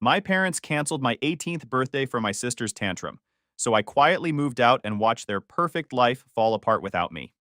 My parents canceled my 18th birthday for my sister's tantrum, so I quietly moved out and watched their perfect life fall apart without me.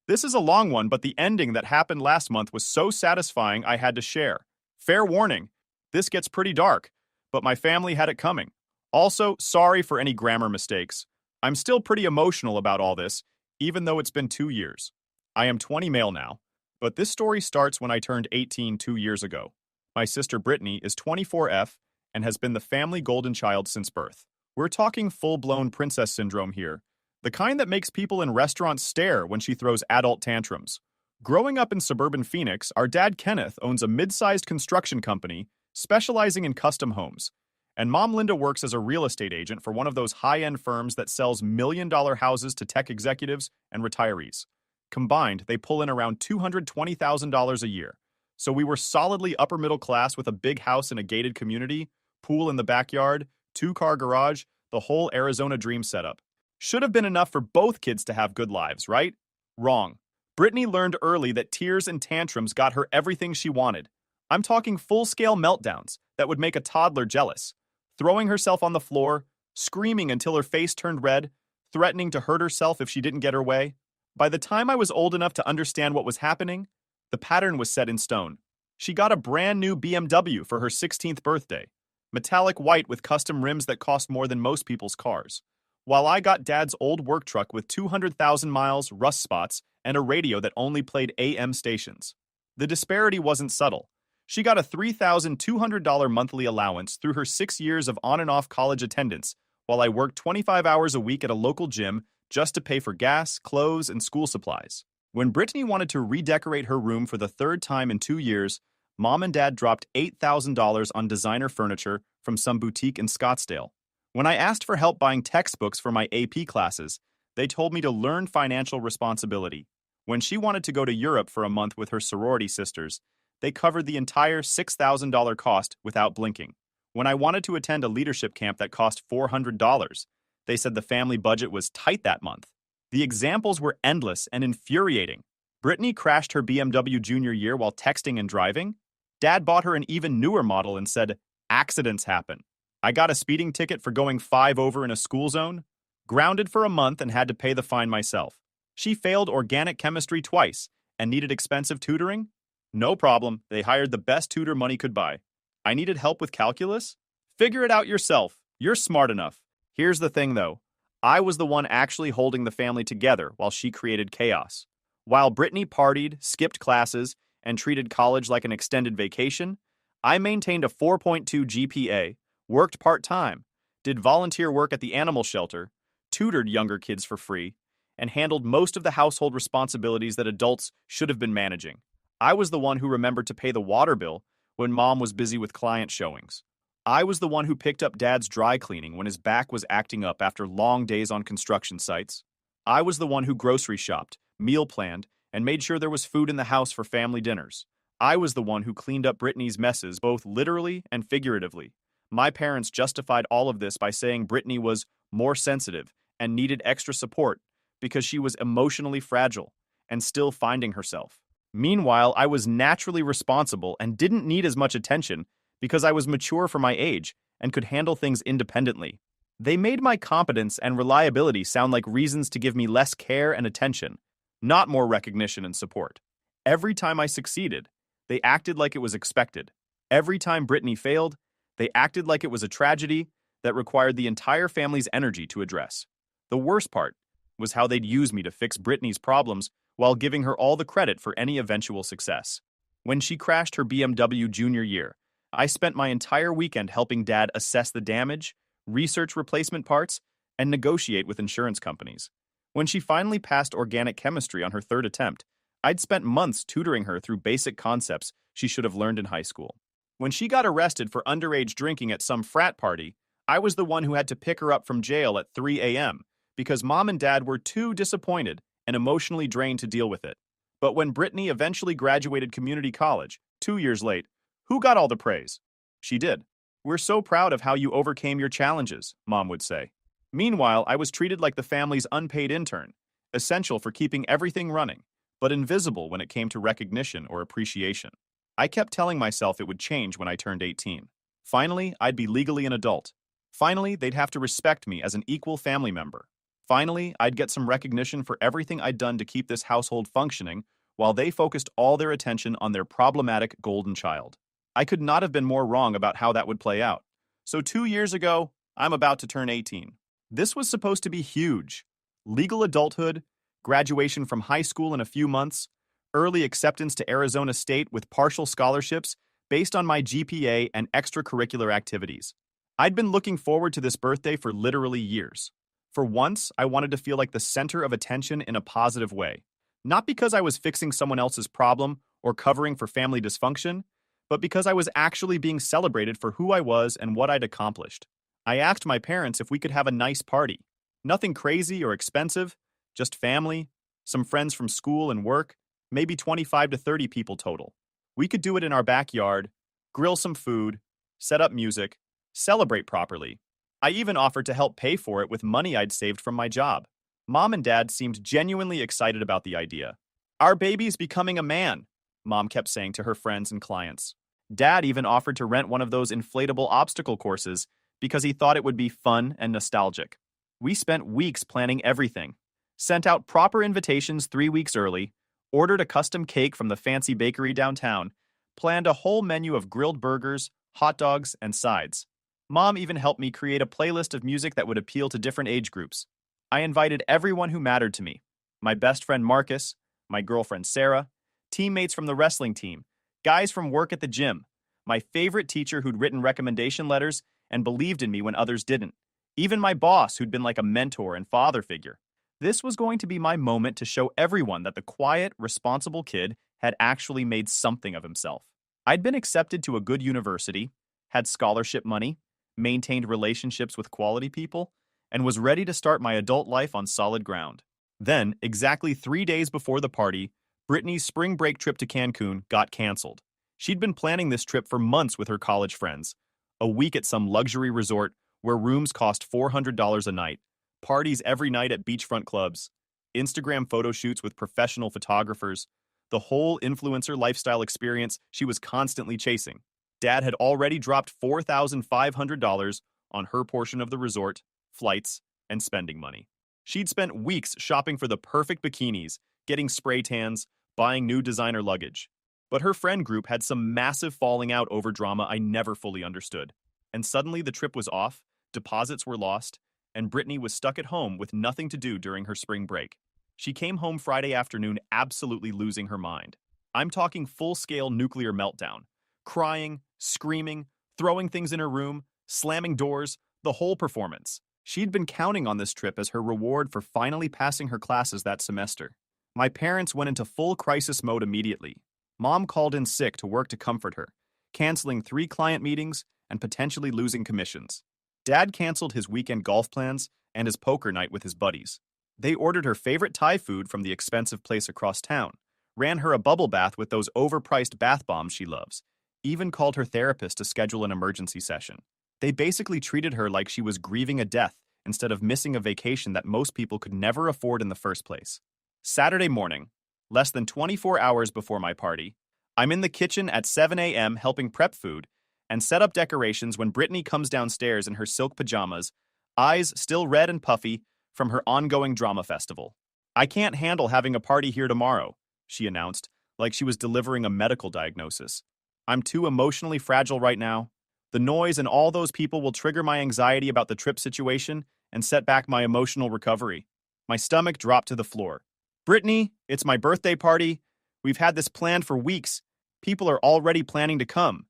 This is a long one, but the ending that happened last month was so satisfying I had to share. Fair warning, this gets pretty dark, but my family had it coming. Also, sorry for any grammar mistakes. I'm still pretty emotional about all this, even though it's been 2 years. I am 20 male now, but this story starts when I turned 18 2 years ago. My sister Brittany is 24F and has been the family golden child since birth. We're talking full-blown princess syndrome here, the kind that makes people in restaurants stare when she throws adult tantrums. Growing up in suburban Phoenix, our dad Kenneth owns a mid-sized construction company specializing in custom homes, and Mom Linda works as a real estate agent for one of those high-end firms that sells million-dollar houses to tech executives and retirees. Combined, they pull in around $220,000 a year. So we were solidly upper middle class with a big house in a gated community, pool in the backyard, two-car garage, the whole Arizona dream setup. Should have been enough for both kids to have good lives, right? Wrong. Brittany learned early that tears and tantrums got her everything she wanted. I'm talking full-scale meltdowns that would make a toddler jealous. Throwing herself on the floor, screaming until her face turned red, threatening to hurt herself if she didn't get her way. By the time I was old enough to understand what was happening, the pattern was set in stone. She got a brand new BMW for her 16th birthday, metallic white with custom rims that cost more than most people's cars, while I got Dad's old work truck with 200,000 miles, rust spots, and a radio that only played AM stations. The disparity wasn't subtle. She got a $3,200 monthly allowance through her 6 years of on and off college attendance, while I worked 25 hours a week at a local gym just to pay for gas, clothes, and school supplies. When Brittany wanted to redecorate her room for the third time in 2 years, Mom and Dad dropped $8,000 on designer furniture from some boutique in Scottsdale. When I asked for help buying textbooks for my AP classes, they told me to learn financial responsibility. When she wanted to go to Europe for a month with her sorority sisters, they covered the entire $6,000 cost without blinking. When I wanted to attend a leadership camp that cost $400, they said the family budget was tight that month. The examples were endless and infuriating. Brittany crashed her BMW junior year while texting and driving. Dad bought her an even newer model and said, "Accidents happen." I got a speeding ticket for going 5 over in a school zone, grounded for a month and had to pay the fine myself. She failed organic chemistry twice and needed expensive tutoring. No problem, they hired the best tutor money could buy. I needed help with calculus? Figure it out yourself. You're smart enough. Here's the thing though. I was the one actually holding the family together while she created chaos. While Brittany partied, skipped classes, and treated college like an extended vacation, I maintained a 4.2 GPA, worked part-time, did volunteer work at the animal shelter, tutored younger kids for free, and handled most of the household responsibilities that adults should have been managing. I was the one who remembered to pay the water bill when Mom was busy with client showings. I was the one who picked up Dad's dry cleaning when his back was acting up after long days on construction sites. I was the one who grocery shopped, meal planned, and made sure there was food in the house for family dinners. I was the one who cleaned up Brittany's messes both literally and figuratively. My parents justified all of this by saying Brittany was more sensitive and needed extra support because she was emotionally fragile and still finding herself. Meanwhile, I was naturally responsible and didn't need as much attention because I was mature for my age and could handle things independently. They made my competence and reliability sound like reasons to give me less care and attention, not more recognition and support. Every time I succeeded, they acted like it was expected. Every time Brittany failed, they acted like it was a tragedy that required the entire family's energy to address. The worst part was how they'd use me to fix Brittany's problems while giving her all the credit for any eventual success. When she crashed her BMW junior year, I spent my entire weekend helping Dad assess the damage, research replacement parts, and negotiate with insurance companies. When she finally passed organic chemistry on her third attempt, I'd spent months tutoring her through basic concepts she should have learned in high school. When she got arrested for underage drinking at some frat party, I was the one who had to pick her up from jail at 3 a.m. because Mom and Dad were too disappointed and emotionally drained to deal with it. But when Brittany eventually graduated community college, 2 years late, who got all the praise? She did. "We're so proud of how you overcame your challenges," Mom would say. Meanwhile, I was treated like the family's unpaid intern, essential for keeping everything running, but invisible when it came to recognition or appreciation. I kept telling myself it would change when I turned 18. Finally, I'd be legally an adult. Finally, they'd have to respect me as an equal family member. Finally, I'd get some recognition for everything I'd done to keep this household functioning while they focused all their attention on their problematic golden child. I could not have been more wrong about how that would play out. So 2 years ago, I'm about to turn 18. This was supposed to be huge. Legal adulthood, graduation from high school in a few months, early acceptance to Arizona State with partial scholarships based on my GPA and extracurricular activities. I'd been looking forward to this birthday for literally years. For once, I wanted to feel like the center of attention in a positive way. Not because I was fixing someone else's problem or covering for family dysfunction, but because I was actually being celebrated for who I was and what I'd accomplished. I asked my parents if we could have a nice party. Nothing crazy or expensive, just family, some friends from school and work, maybe 25 to 30 people total. We could do it in our backyard, grill some food, set up music, celebrate properly. I even offered to help pay for it with money I'd saved from my job. Mom and Dad seemed genuinely excited about the idea. Our baby's becoming a man, Mom kept saying to her friends and clients. Dad even offered to rent one of those inflatable obstacle courses because he thought it would be fun and nostalgic. We spent weeks planning everything, sent out proper invitations 3 weeks early, ordered a custom cake from the fancy bakery downtown, planned a whole menu of grilled burgers, hot dogs, and sides. Mom even helped me create a playlist of music that would appeal to different age groups. I invited everyone who mattered to me. My best friend Marcus, my girlfriend Sarah, teammates from the wrestling team, guys from work at the gym, my favorite teacher who'd written recommendation letters and believed in me when others didn't, even my boss who'd been like a mentor and father figure. This was going to be my moment to show everyone that the quiet, responsible kid had actually made something of himself. I'd been accepted to a good university, had scholarship money, maintained relationships with quality people, and was ready to start my adult life on solid ground. Then, exactly 3 days before the party, Brittany's spring break trip to Cancun got canceled. She'd been planning this trip for months with her college friends. A week at some luxury resort where rooms cost $400 a night, parties every night at beachfront clubs, Instagram photo shoots with professional photographers, the whole influencer lifestyle experience she was constantly chasing. Dad had already dropped $4,500 on her portion of the resort, flights, and spending money. She'd spent weeks shopping for the perfect bikinis, getting spray tans, buying new designer luggage. But her friend group had some massive falling out over drama I never fully understood. And suddenly the trip was off, deposits were lost, and Brittany was stuck at home with nothing to do during her spring break. She came home Friday afternoon absolutely losing her mind. I'm talking full-scale nuclear meltdown. Crying, screaming, throwing things in her room, slamming doors, the whole performance. She'd been counting on this trip as her reward for finally passing her classes that semester. My parents went into full crisis mode immediately. Mom called in sick to work to comfort her, canceling 3 client meetings and potentially losing commissions. Dad canceled his weekend golf plans and his poker night with his buddies. They ordered her favorite Thai food from the expensive place across town, ran her a bubble bath with those overpriced bath bombs she loves, even called her therapist to schedule an emergency session. They basically treated her like she was grieving a death instead of missing a vacation that most people could never afford in the first place. Saturday morning, less than 24 hours before my party, I'm in the kitchen at 7 a.m. helping prep food and set up decorations when Brittany comes downstairs in her silk pajamas, eyes still red and puffy from her ongoing drama festival. "I can't handle having a party here tomorrow," she announced, like she was delivering a medical diagnosis. "I'm too emotionally fragile right now. The noise and all those people will trigger my anxiety about the trip situation and set back my emotional recovery." My stomach dropped to the floor. "Brittany, it's my birthday party. We've had this planned for weeks. People are already planning to come."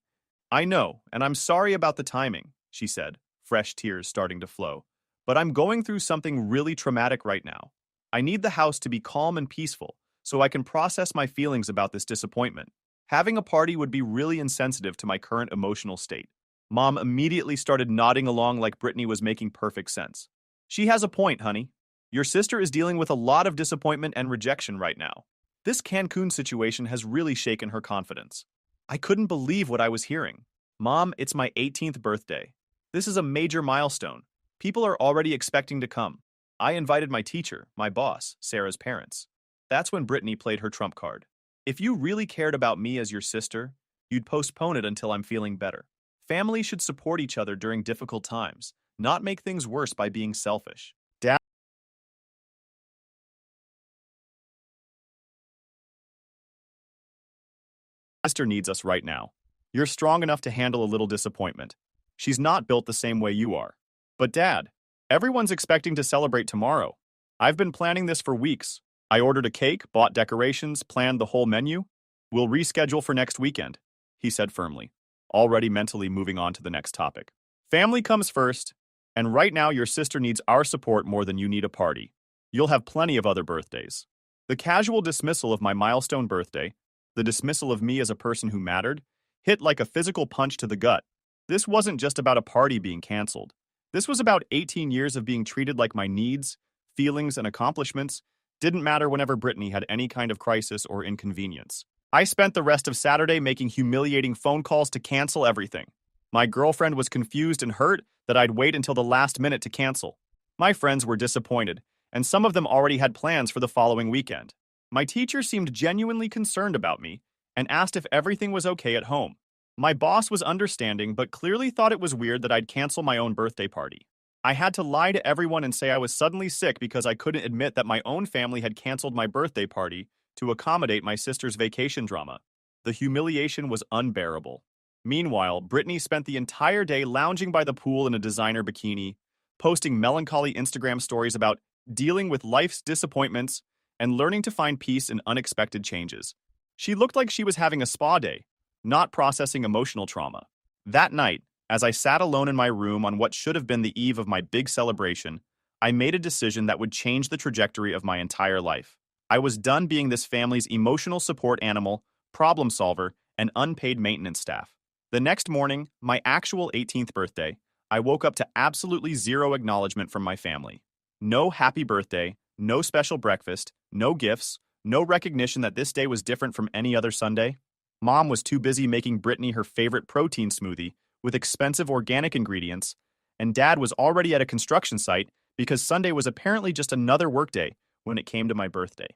"I know, and I'm sorry about the timing," she said, fresh tears starting to flow. "But I'm going through something really traumatic right now. I need the house to be calm and peaceful so I can process my feelings about this disappointment. Having a party would be really insensitive to my current emotional state." Mom immediately started nodding along like Brittany was making perfect sense. "She has a point, honey. Your sister is dealing with a lot of disappointment and rejection right now. This Cancun situation has really shaken her confidence." I couldn't believe what I was hearing. "Mom, it's my 18th birthday. This is a major milestone. People are already expecting to come. I invited my teacher, my boss, Sarah's parents." That's when Brittany played her trump card. "If you really cared about me as your sister, you'd postpone it until I'm feeling better. Families should support each other during difficult times, not make things worse by being selfish. Dad sister needs us right now. You're strong enough to handle a little disappointment. She's not built the same way you are. But Dad, everyone's expecting to celebrate tomorrow. I've been planning this for weeks. I ordered a cake, bought decorations, planned the whole menu. We'll reschedule for next weekend, he said firmly, already mentally moving on to the next topic. Family comes first, and right now your sister needs our support more than you need a party. You'll have plenty of other birthdays. The casual dismissal of my milestone birthday, the dismissal of me as a person who mattered, hit like a physical punch to the gut. This wasn't just about a party being canceled. This was about 18 years of being treated like my needs, feelings, and accomplishments didn't matter whenever Brittany had any kind of crisis or inconvenience. I spent the rest of Saturday making humiliating phone calls to cancel everything. My girlfriend was confused and hurt that I'd wait until the last minute to cancel. My friends were disappointed, and some of them already had plans for the following weekend. My teacher seemed genuinely concerned about me and asked if everything was okay at home. My boss was understanding but clearly thought it was weird that I'd cancel my own birthday party. I had to lie to everyone and say I was suddenly sick because I couldn't admit that my own family had canceled my birthday party to accommodate my sister's vacation drama. The humiliation was unbearable. Meanwhile, Brittany spent the entire day lounging by the pool in a designer bikini, posting melancholy Instagram stories about dealing with life's disappointments and learning to find peace in unexpected changes. She looked like she was having a spa day, not processing emotional trauma. That night, as I sat alone in my room on what should have been the eve of my big celebration, I made a decision that would change the trajectory of my entire life. I was done being this family's emotional support animal, problem solver, and unpaid maintenance staff. The next morning, my actual 18th birthday, I woke up to absolutely zero acknowledgement from my family. No happy birthday, no special breakfast, no gifts, no recognition that this day was different from any other Sunday. Mom was too busy making Brittany her favorite protein smoothie with expensive organic ingredients, and Dad was already at a construction site because Sunday was apparently just another workday when it came to my birthday.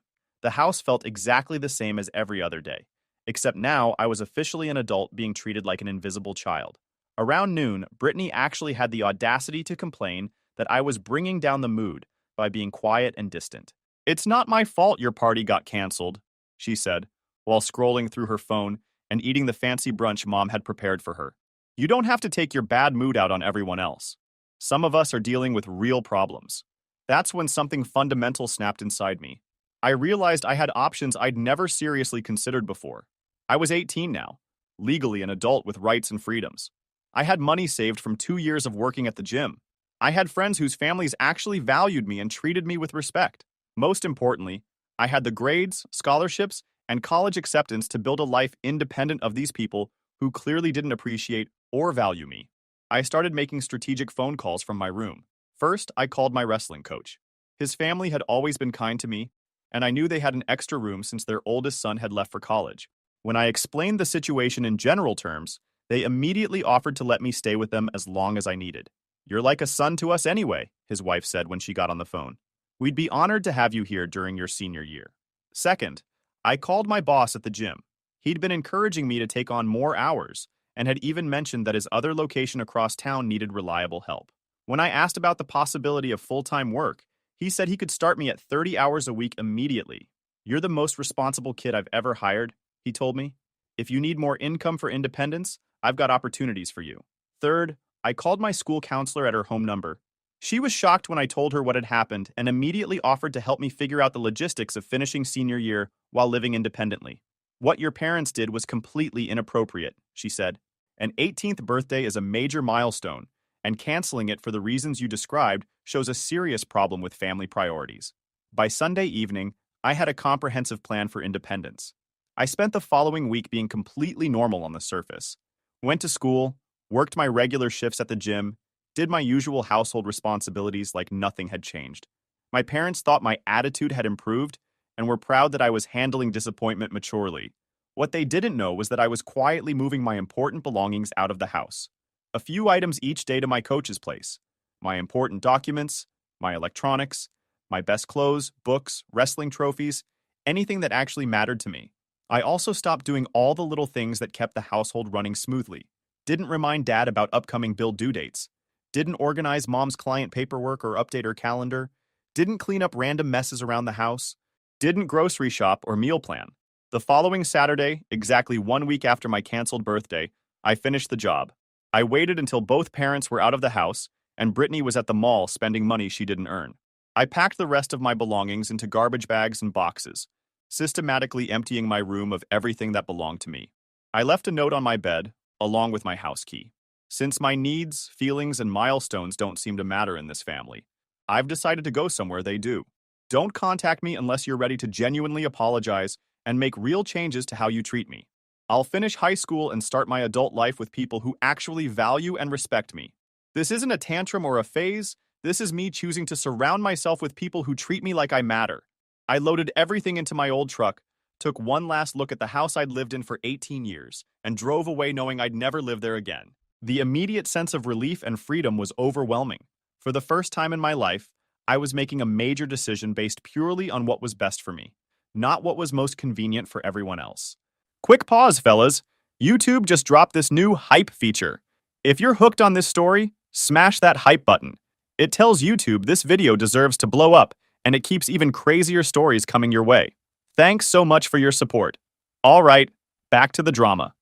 The house felt exactly the same as every other day, except now I was officially an adult being treated like an invisible child. Around noon, Brittany actually had the audacity to complain that I was bringing down the mood by being quiet and distant. "It's not my fault your party got canceled," she said, while scrolling through her phone and eating the fancy brunch Mom had prepared for her. "You don't have to take your bad mood out on everyone else. Some of us are dealing with real problems." That's when something fundamental snapped inside me. I realized I had options I'd never seriously considered before. I was 18 now, legally an adult with rights and freedoms. I had money saved from 2 years of working at the gym. I had friends whose families actually valued me and treated me with respect. Most importantly, I had the grades, scholarships, and college acceptance to build a life independent of these people who clearly didn't appreciate or value me. I started making strategic phone calls from my room. First, I called my wrestling coach. His family had always been kind to me, and I knew they had an extra room since their oldest son had left for college. When I explained the situation in general terms, they immediately offered to let me stay with them as long as I needed. "You're like a son to us anyway," his wife said when she got on the phone. "We'd be honored to have you here during your senior year." Second, I called my boss at the gym. He'd been encouraging me to take on more hours, and had even mentioned that his other location across town needed reliable help. When I asked about the possibility of full-time work, he said he could start me at 30 hours a week immediately. "You're the most responsible kid I've ever hired," he told me. "If you need more income for independence, I've got opportunities for you." Third, I called my school counselor at her home number. She was shocked when I told her what had happened and immediately offered to help me figure out the logistics of finishing senior year while living independently. "What your parents did was completely inappropriate," she said. "An 18th birthday is a major milestone, and canceling it for the reasons you described shows a serious problem with family priorities." By Sunday evening, I had a comprehensive plan for independence. I spent the following week being completely normal on the surface. Went to school, worked my regular shifts at the gym, did my usual household responsibilities like nothing had changed. My parents thought my attitude had improved and were proud that I was handling disappointment maturely. What they didn't know was that I was quietly moving my important belongings out of the house. A few items each day to my coach's place. My important documents, my electronics, my best clothes, books, wrestling trophies, anything that actually mattered to me. I also stopped doing all the little things that kept the household running smoothly. didn't remind dad about upcoming bill due dates, didn't organize mom's client paperwork or update her calendar, didn't clean up random messes around the house, didn't grocery shop or meal plan. The following Saturday, exactly 1 week after my canceled birthday, I finished the job. I waited until both parents were out of the house and Brittany was at the mall spending money she didn't earn. I packed the rest of my belongings into garbage bags and boxes, systematically emptying my room of everything that belonged to me. I left a note on my bed, along with my house key. Since my needs, feelings, and milestones don't seem to matter in this family, I've decided to go somewhere they do. Don't contact me unless you're ready to genuinely apologize and make real changes to how you treat me. I'll finish high school and start my adult life with people who actually value and respect me. This isn't a tantrum or a phase. This is me choosing to surround myself with people who treat me like I matter. I loaded everything into my old truck, took one last look at the house I'd lived in for 18 years, and drove away knowing I'd never live there again. The immediate sense of relief and freedom was overwhelming. For the first time in my life, I was making a major decision based purely on what was best for me, not what was most convenient for everyone else. Quick pause, fellas. YouTube just dropped this new hype feature. If you're hooked on this story, smash that hype button. It tells YouTube this video deserves to blow up, and it keeps even crazier stories coming your way. Thanks so much for your support. All right, back to the drama.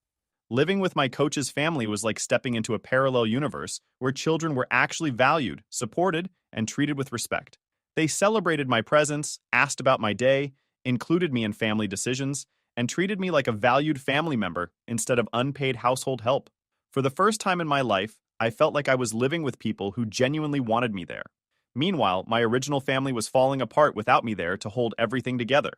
Living with my coach's family was like stepping into a parallel universe where children were actually valued, supported, and treated with respect. They celebrated my presence, asked about my day, included me in family decisions, and treated me like a valued family member instead of unpaid household help. For the first time in my life, I felt like I was living with people who genuinely wanted me there. Meanwhile, my original family was falling apart without me there to hold everything together,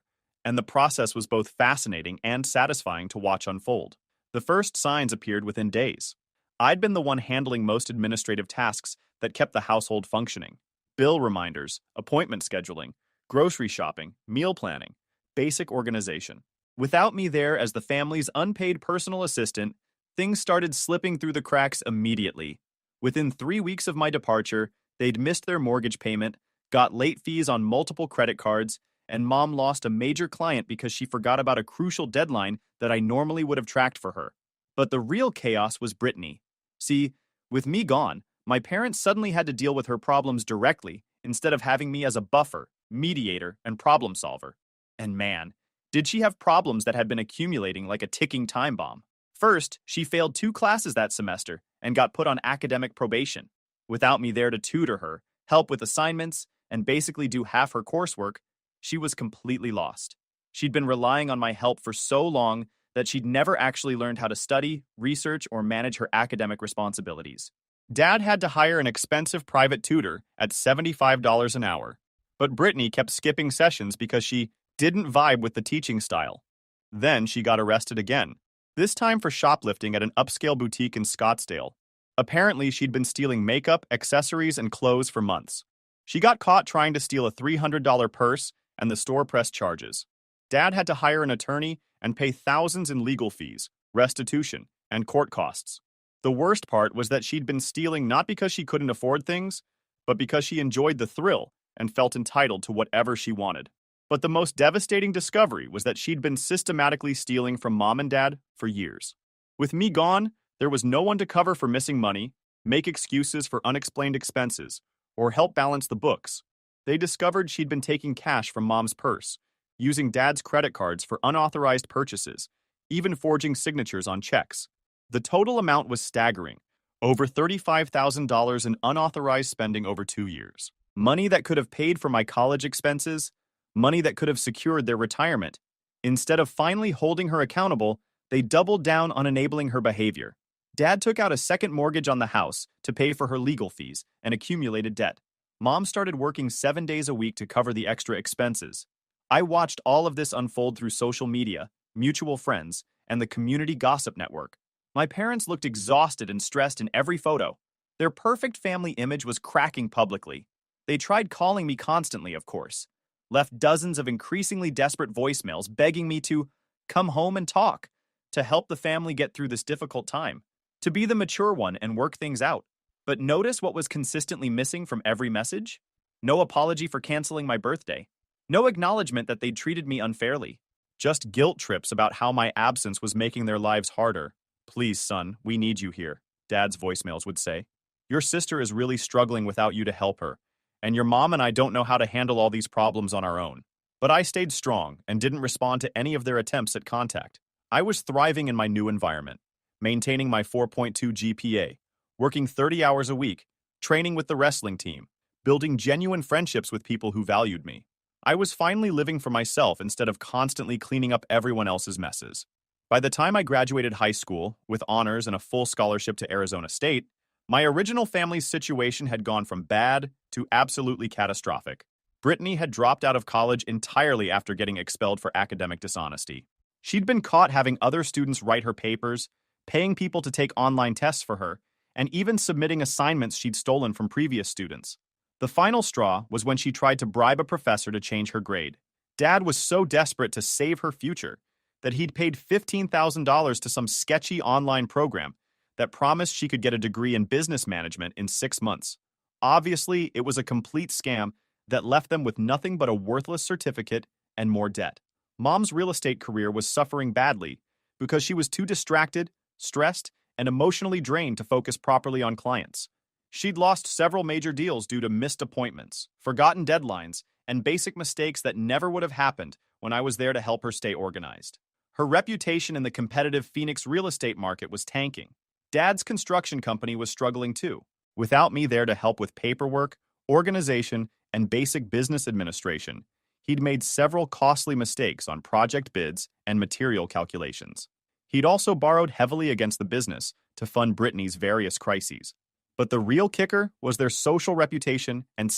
and the process was both fascinating and satisfying to watch unfold. The first signs appeared within days. I'd been the one handling most administrative tasks that kept the household functioning. Bill reminders, appointment scheduling, grocery shopping, meal planning, basic organization. Without me there as the family's unpaid personal assistant, things started slipping through the cracks immediately. Within 3 weeks of my departure, they'd missed their mortgage payment, got late fees on multiple credit cards, and Mom lost a major client because she forgot about a crucial deadline that I normally would have tracked for her. But the real chaos was Brittany. See, with me gone, my parents suddenly had to deal with her problems directly instead of having me as a buffer, mediator, and problem solver. And man, did she have problems that had been accumulating like a ticking time bomb. First, she failed 2 classes that semester and got put on academic probation. Without me there to tutor her, help with assignments, and basically do half her coursework, she was completely lost. She'd been relying on my help for so long that she'd never actually learned how to study, research, or manage her academic responsibilities. Dad had to hire an expensive private tutor at $75 an hour, but Brittany kept skipping sessions because she didn't vibe with the teaching style. Then she got arrested again, this time for shoplifting at an upscale boutique in Scottsdale. Apparently, she'd been stealing makeup, accessories, and clothes for months. She got caught trying to steal a $300 purse, and the store pressed charges. Dad had to hire an attorney and pay thousands in legal fees, restitution, and court costs. The worst part was that she'd been stealing not because she couldn't afford things, but because she enjoyed the thrill and felt entitled to whatever she wanted. But the most devastating discovery was that she'd been systematically stealing from Mom and Dad for years. With me gone, there was no one to cover for missing money, make excuses for unexplained expenses, or help balance the books. They discovered she'd been taking cash from Mom's purse, using Dad's credit cards for unauthorized purchases, even forging signatures on checks. The total amount was staggering, over $35,000 in unauthorized spending over 2 years. Money that could have paid for my college expenses, money that could have secured their retirement. Instead of finally holding her accountable, they doubled down on enabling her behavior. Dad took out a second mortgage on the house to pay for her legal fees and accumulated debt. Mom started working 7 days a week to cover the extra expenses. I watched all of this unfold through social media, mutual friends, and the community gossip network. My parents looked exhausted and stressed in every photo. Their perfect family image was cracking publicly. They tried calling me constantly, of course. Left dozens of increasingly desperate voicemails begging me to come home and talk, to help the family get through this difficult time, to be the mature one and work things out. But notice what was consistently missing from every message? No apology for canceling my birthday. No acknowledgement that they'd treated me unfairly. Just guilt trips about how my absence was making their lives harder. Please, son, we need you here, Dad's voicemails would say. Your sister is really struggling without you to help her, and your mom and I don't know how to handle all these problems on our own. But I stayed strong and didn't respond to any of their attempts at contact. I was thriving in my new environment, maintaining my 4.2 GPA, working 30 hours a week, training with the wrestling team, building genuine friendships with people who valued me. I was finally living for myself instead of constantly cleaning up everyone else's messes. By the time I graduated high school, with honors and a full scholarship to Arizona State, my original family's situation had gone from bad to absolutely catastrophic. Brittany had dropped out of college entirely after getting expelled for academic dishonesty. She'd been caught having other students write her papers, paying people to take online tests for her, and even submitting assignments she'd stolen from previous students. The final straw was when she tried to bribe a professor to change her grade. Dad was so desperate to save her future that he'd paid $15,000 to some sketchy online program that promised she could get a degree in business management in 6 months. Obviously, it was a complete scam that left them with nothing but a worthless certificate and more debt. Mom's real estate career was suffering badly because she was too distracted, stressed, and emotionally drained to focus properly on clients. She'd lost several major deals due to missed appointments, forgotten deadlines, and basic mistakes that never would have happened when I was there to help her stay organized. Her reputation in the competitive Phoenix real estate market was tanking. Dad's construction company was struggling too. Without me there to help with paperwork, organization, and basic business administration, he'd made several costly mistakes on project bids and material calculations. He'd also borrowed heavily against the business to fund Brittany's various crises. But the real kicker was their social reputation and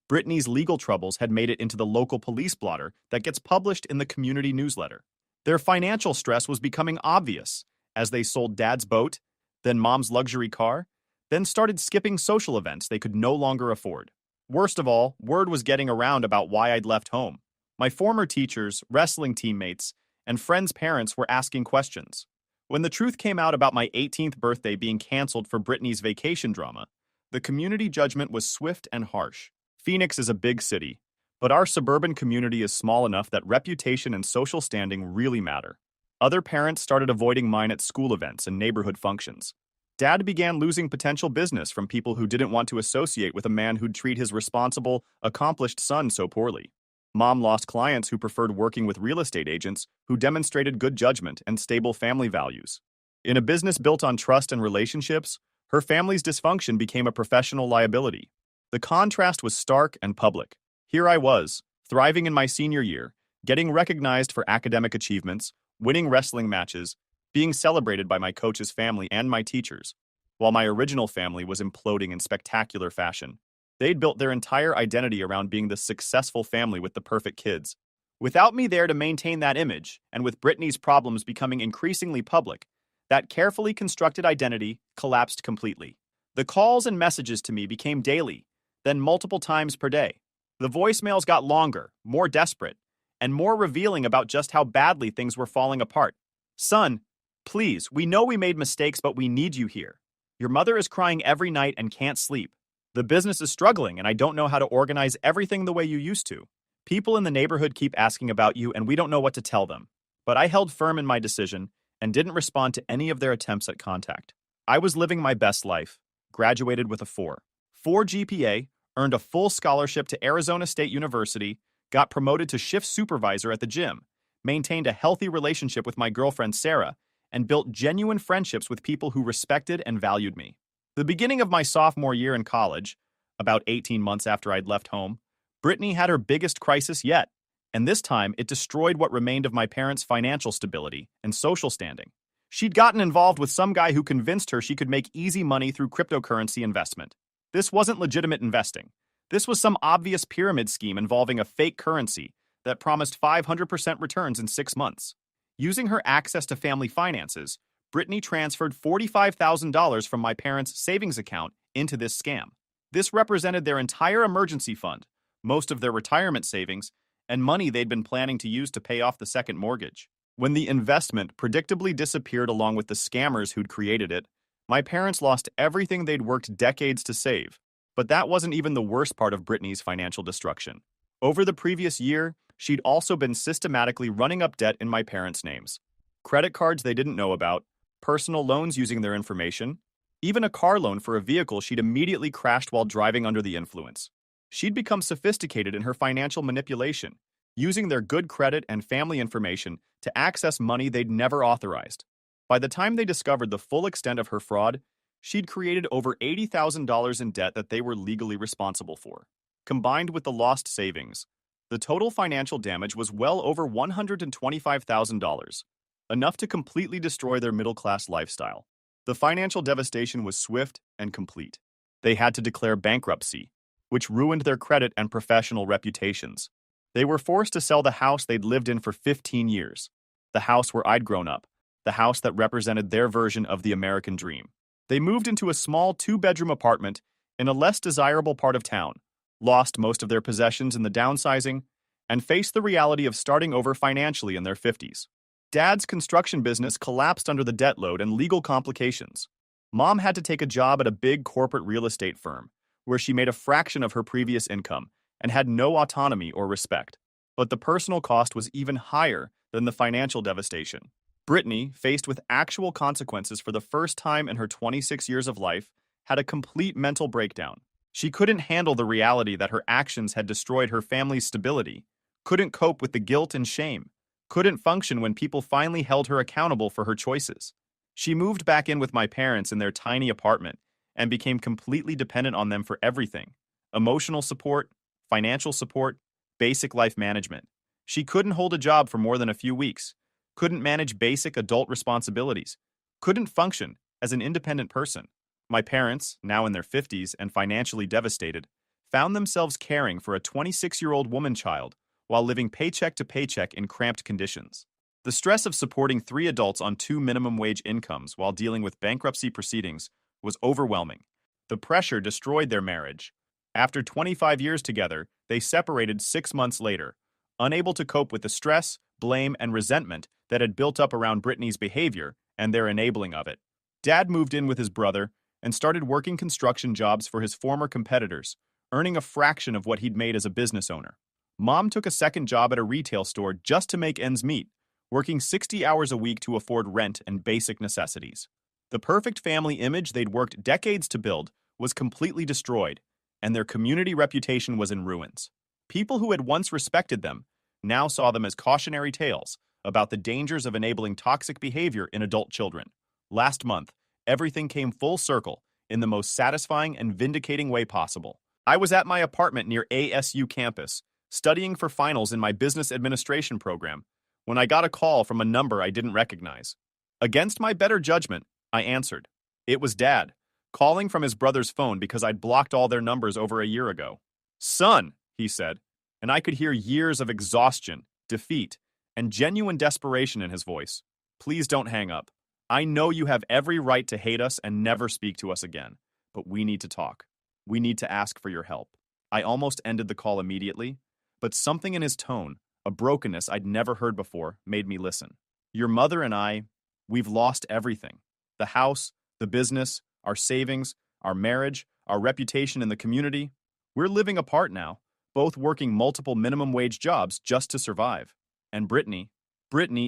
Brittany's legal troubles had made it into the local police blotter that gets published in the community newsletter. Their financial stress was becoming obvious as they sold Dad's boat, then Mom's luxury car, then started skipping social events they could no longer afford. Worst of all, word was getting around about why I'd left home. My former teachers, wrestling teammates, and friends' parents were asking questions. When the truth came out about my 18th birthday being canceled for Brittany's vacation drama, the community judgment was swift and harsh. Phoenix is a big city, but our suburban community is small enough that reputation and social standing really matter. Other parents started avoiding mine at school events and neighborhood functions. Dad began losing potential business from people who didn't want to associate with a man who'd treat his responsible, accomplished son so poorly. Mom lost clients who preferred working with real estate agents who demonstrated good judgment and stable family values. In a business built on trust and relationships, her family's dysfunction became a professional liability. The contrast was stark and public. Here I was, thriving in my senior year, getting recognized for academic achievements, winning wrestling matches, being celebrated by my coach's family and my teachers, while my original family was imploding in spectacular fashion. They'd built their entire identity around being the successful family with the perfect kids. Without me there to maintain that image, and with Brittany's problems becoming increasingly public, that carefully constructed identity collapsed completely. The calls and messages to me became daily, then multiple times per day. The voicemails got longer, more desperate, and more revealing about just how badly things were falling apart. Son, please, we know we made mistakes, but we need you here. Your mother is crying every night and can't sleep. The business is struggling, and I don't know how to organize everything the way you used to. People in the neighborhood keep asking about you, and we don't know what to tell them. But I held firm in my decision and didn't respond to any of their attempts at contact. I was living my best life, graduated with a 4 GPA, earned a full scholarship to Arizona State University, got promoted to shift supervisor at the gym, maintained a healthy relationship with my girlfriend Sarah, and built genuine friendships with people who respected and valued me. The beginning of my sophomore year in college, about 18 months after I'd left home, Brittany had her biggest crisis yet, and this time it destroyed what remained of my parents' financial stability and social standing. She'd gotten involved with some guy who convinced her she could make easy money through cryptocurrency investment. This wasn't legitimate investing. This was some obvious pyramid scheme involving a fake currency that promised 500% returns in 6 months. Using her access to family finances, Brittany transferred $45,000 from my parents' savings account into this scam. This represented their entire emergency fund, most of their retirement savings, and money they'd been planning to use to pay off the second mortgage. When the investment predictably disappeared along with the scammers who'd created it, my parents lost everything they'd worked decades to save. But that wasn't even the worst part of Brittany's financial destruction. Over the previous year, She'd also been systematically running up debt in my parents' names. Credit cards they didn't know about, personal loans using their information, even a car loan for a vehicle she'd immediately crashed while driving under the influence. She'd become sophisticated in her financial manipulation, using their good credit and family information to access money they'd never authorized. By the time they discovered the full extent of her fraud, she'd created over $80,000 in debt that they were legally responsible for. Combined with the lost savings, the total financial damage was well over $125,000, enough to completely destroy their middle-class lifestyle. The financial devastation was swift and complete. They had to declare bankruptcy, which ruined their credit and professional reputations. They were forced to sell the house they'd lived in for 15 years, the house where I'd grown up, the house that represented their version of the American dream. They moved into a small two-bedroom apartment in a less desirable part of town, lost most of their possessions in the downsizing, and faced the reality of starting over financially in their 50s. Dad's construction business collapsed under the debt load and legal complications. Mom had to take a job at a big corporate real estate firm, where she made a fraction of her previous income and had no autonomy or respect. But the personal cost was even higher than the financial devastation. Brittany, faced with actual consequences for the first time in her 26 years of life, had a complete mental breakdown. She couldn't handle the reality that her actions had destroyed her family's stability, couldn't cope with the guilt and shame, couldn't function when people finally held her accountable for her choices. She moved back in with my parents in their tiny apartment and became completely dependent on them for everything: emotional support, financial support, basic life management. She couldn't hold a job for more than a few weeks, couldn't manage basic adult responsibilities, couldn't function as an independent person. My parents, now in their 50s and financially devastated, found themselves caring for a 26-year-old woman child while living paycheck to paycheck in cramped conditions. The stress of supporting 3 adults on 2 minimum wage incomes while dealing with bankruptcy proceedings was overwhelming. The pressure destroyed their marriage. After 25 years together, they separated 6 months later, unable to cope with the stress, blame, and resentment that had built up around Brittany's behavior and their enabling of it. Dad moved in with his brother and started working construction jobs for his former competitors, earning a fraction of what he'd made as a business owner. Mom took a second job at a retail store just to make ends meet, working 60 hours a week to afford rent and basic necessities. The perfect family image they'd worked decades to build was completely destroyed, and their community reputation was in ruins. People who had once respected them now saw them as cautionary tales about the dangers of enabling toxic behavior in adult children. Last month, everything came full circle in the most satisfying and vindicating way possible. I was at my apartment near ASU campus, studying for finals in my business administration program, when I got a call from a number I didn't recognize. Against my better judgment, I answered. It was Dad, calling from his brother's phone because I'd blocked all their numbers over a year ago. "Son," he said, and I could hear years of exhaustion, defeat, and genuine desperation in his voice. "Please don't hang up. I know you have every right to hate us and never speak to us again, but we need to talk. We need to ask for your help." I almost ended the call immediately, but something in his tone, a brokenness I'd never heard before, made me listen. "Your mother and I, we've lost everything. The house, the business, our savings, our marriage, our reputation in the community. We're living apart now, both working multiple minimum wage jobs just to survive. And Brittany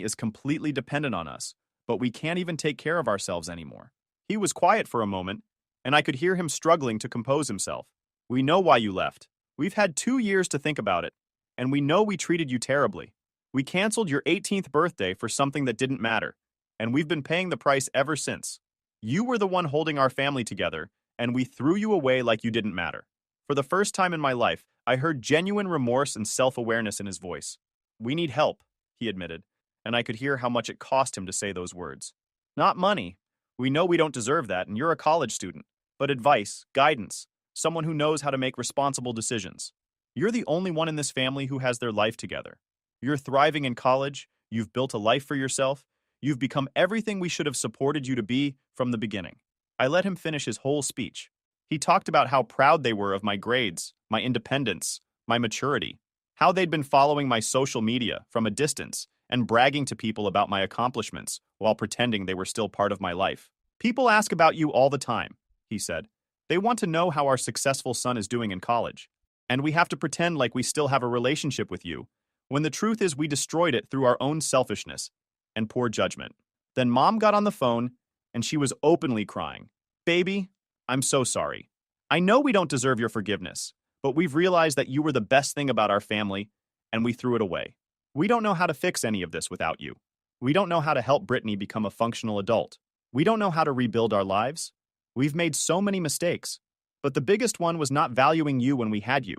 is completely dependent on us, but we can't even take care of ourselves anymore." He was quiet for a moment, and I could hear him struggling to compose himself. "We know why you left. We've had 2 years to think about it, and we know we treated you terribly. We canceled your 18th birthday for something that didn't matter, and we've been paying the price ever since. You were the one holding our family together, and we threw you away like you didn't matter." For the first time in my life, I heard genuine remorse and self-awareness in his voice. "We need help," he admitted, and I could hear how much it cost him to say those words. "Not money. We know we don't deserve that, and you're a college student. But advice, guidance, someone who knows how to make responsible decisions. You're the only one in this family who has their life together. You're thriving in college, you've built a life for yourself, you've become everything we should have supported you to be from the beginning." I let him finish his whole speech. He talked about how proud they were of my grades, my independence, my maturity, how they'd been following my social media from a distance and bragging to people about my accomplishments while pretending they were still part of my life. "People ask about you all the time," he said. "They want to know how our successful son is doing in college. And we have to pretend like we still have a relationship with you, when the truth is we destroyed it through our own selfishness and poor judgment. Then Mom got on the phone, and she was openly crying. Baby, I'm so sorry. I know we don't deserve your forgiveness, but we've realized that you were the best thing about our family, and we threw it away. We don't know how to fix any of this without you. We don't know how to help Brittany become a functional adult. We don't know how to rebuild our lives. We've made so many mistakes. But the biggest one was not valuing you when we had you.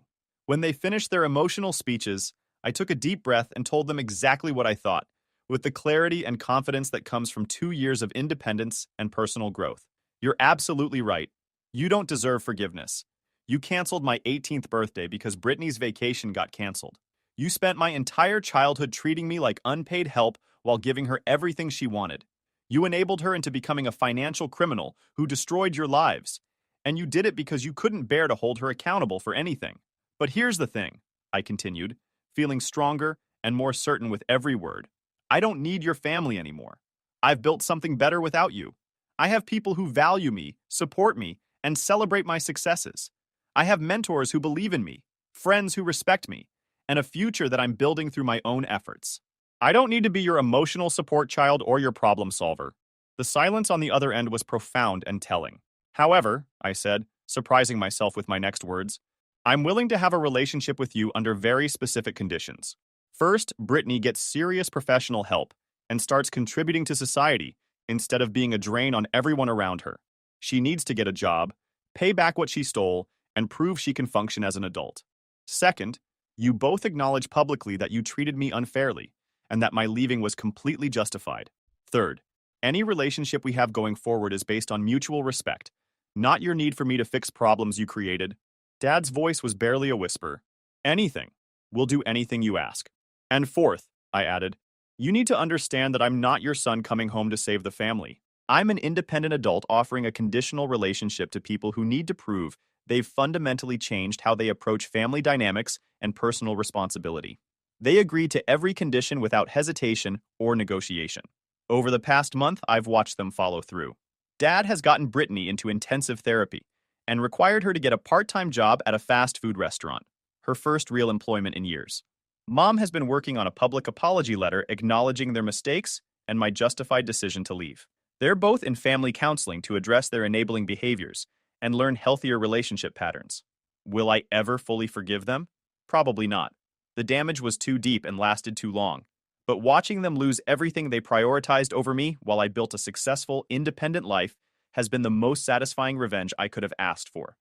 When they finished their emotional speeches, I took a deep breath and told them exactly what I thought, with the clarity and confidence that comes from 2 years of independence and personal growth. You're absolutely right. You don't deserve forgiveness. You canceled my 18th birthday because Brittany's vacation got canceled. You spent my entire childhood treating me like unpaid help while giving her everything she wanted. You enabled her into becoming a financial criminal who destroyed your lives. And you did it because you couldn't bear to hold her accountable for anything. But here's the thing, I continued, feeling stronger and more certain with every word. I don't need your family anymore. I've built something better without you. I have people who value me, support me, and celebrate my successes. I have mentors who believe in me, friends who respect me, and a future that I'm building through my own efforts. I don't need to be your emotional support child or your problem solver. The silence on the other end was profound and telling. However, I said, surprising myself with my next words, I'm willing to have a relationship with you under very specific conditions. First, Brittany gets serious professional help and starts contributing to society instead of being a drain on everyone around her. She needs to get a job, pay back what she stole, and prove she can function as an adult. Second, you both acknowledge publicly that you treated me unfairly and that my leaving was completely justified. Third, any relationship we have going forward is based on mutual respect, not your need for me to fix problems you created. Dad's voice was barely a whisper. Anything. We'll do anything you ask. And fourth, I added, you need to understand that I'm not your son coming home to save the family. I'm an independent adult offering a conditional relationship to people who need to prove they've fundamentally changed how they approach family dynamics and personal responsibility. They agreed to every condition without hesitation or negotiation. Over the past month, I've watched them follow through. Dad has gotten Brittany into intensive therapy and required her to get a part-time job at a fast food restaurant, her first real employment in years. Mom has been working on a public apology letter acknowledging their mistakes and my justified decision to leave. They're both in family counseling to address their enabling behaviors and learn healthier relationship patterns. Will I ever fully forgive them? Probably not. The damage was too deep and lasted too long. But watching them lose everything they prioritized over me while I built a successful, independent life has been the most satisfying revenge I could have asked for.